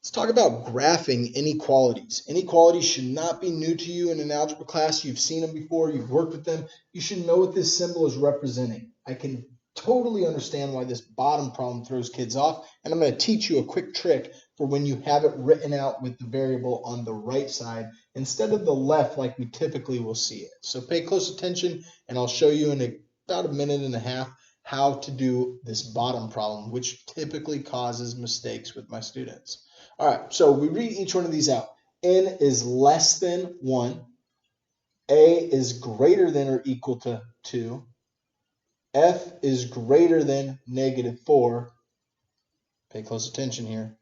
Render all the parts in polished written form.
Let's talk about graphing inequalities. Inequalities should not be new to you in an algebra class. You've seen them before, you've worked with them. You should know what this symbol is representing. I can totally understand why this bottom problem throws kids off, and I'm going to teach you a quick trick for when you have it written out with the variable on the right side instead of the left like we typically will see it. So pay close attention, and I'll show you in about a minute and a half how to do this bottom problem, which typically causes mistakes with my students. All right, so we read each one of these out. N is less than 1. A is greater than or equal to 2. F is greater than -4. Pay close attention here.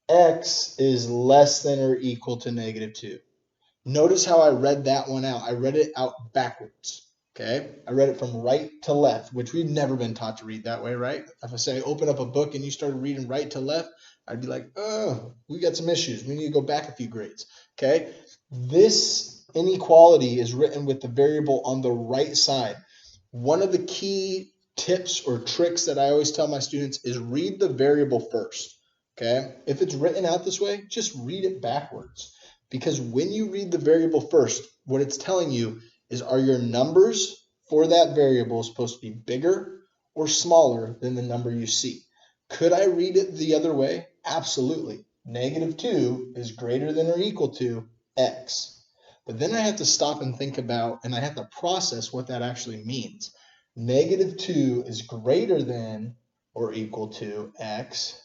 X is less than or equal to -2. Notice how I read that one out. I read it out backwards. Okay, I read it from right to left, which we've never been taught to read that way, right? If I say open up a book and you started reading right to left, I'd be like, oh, we got some issues. We need to go back a few grades. Okay, this inequality is written with the variable on the right side. One of the key tips or tricks that I always tell my students is read the variable first. Okay, if it's written out this way, just read it backwards. Because when you read the variable first, what it's telling you is, are your numbers for that variable supposed to be bigger or smaller than the number you see? Could I read it the other way? Absolutely. -2 is greater than or equal to x. But then I have to stop and think about, and I have to process what that actually means. -2 is greater than or equal to x.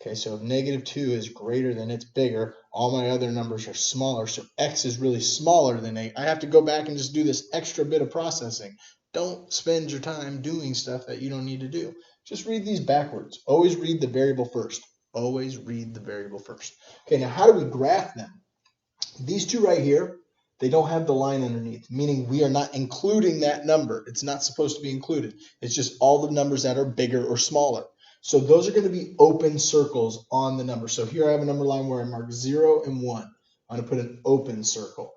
Okay, so if -2 is greater than, it's bigger. All my other numbers are smaller, so x is really smaller than 8. I have to go back and just do this extra bit of processing. Don't spend your time doing stuff that you don't need to do. Just read these backwards. Always read the variable first. Always read the variable first. Okay, now how do we graph them? These two right here, they don't have the line underneath, meaning we are not including that number. It's not supposed to be included. It's just all the numbers that are bigger or smaller. So those are going to be open circles on the number. So here I have a number line where I mark 0 and 1. I'm going to put an open circle.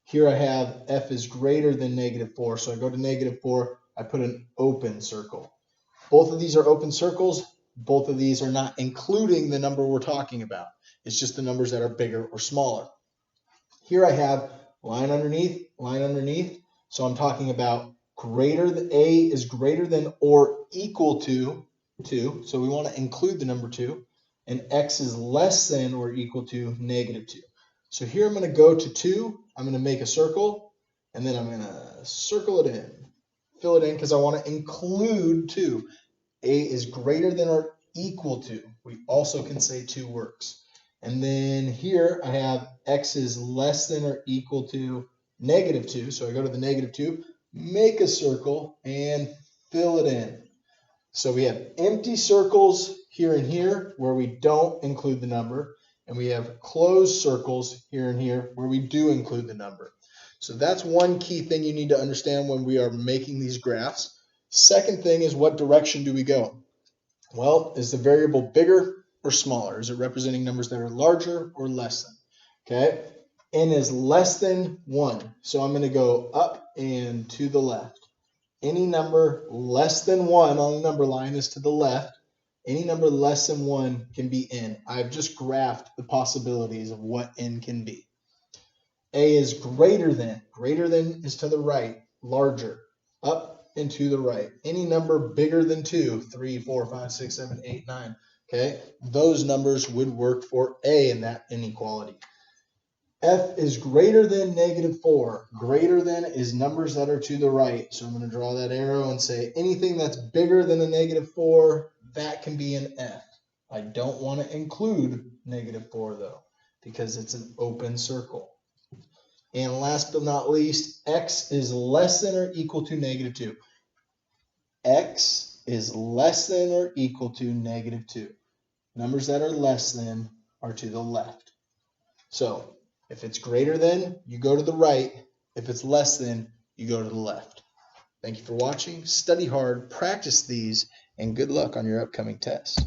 Here I have f is greater than -4. So I go to -4, I put an open circle. Both of these are open circles. Both of these are not including the number we're talking about. It's just the numbers that are bigger or smaller. Here I have line underneath, line underneath. So I'm talking about A is greater than or equal to 2. So we want to include the number 2. And x is less than or equal to -2. So here I'm going to go to 2. I'm going to make a circle. And then I'm going to circle it in. Fill it in because I want to include 2. A is greater than or equal to. We also can say 2 works. And then here I have x is less than or equal to -2. So I go to the -2, make a circle, and fill it in. So we have empty circles here and here where we don't include the number. And we have closed circles here and here where we do include the number. So that's one key thing you need to understand when we are making these graphs. Second thing is, what direction do we go? Well, is the variable bigger or smaller? Is it representing numbers that are larger or less than? Okay, n is less than 1. So I'm going to go up and to the left. Any number less than 1 on the number line is to the left. Any number less than 1 can be n. I've just graphed the possibilities of what n can be. A is greater than. Greater than is to the right, larger. Up and to the right. Any number bigger than 2, 3, 4, 5, 6, 7, 8, 9. Okay, those numbers would work for A in that inequality. F is greater than -4. Greater than is numbers that are to the right. So I'm going to draw that arrow and say anything that's bigger than a -4, that can be an F. I don't want to include -4 though, because it's an open circle. And last but not least, x is less than or equal to -2. X is less than or equal to -2. Numbers that are less than are to the left. So if it's greater than, you go to the right. If it's less than, you go to the left. Thank you for watching. Study hard, practice these, and good luck on your upcoming tests.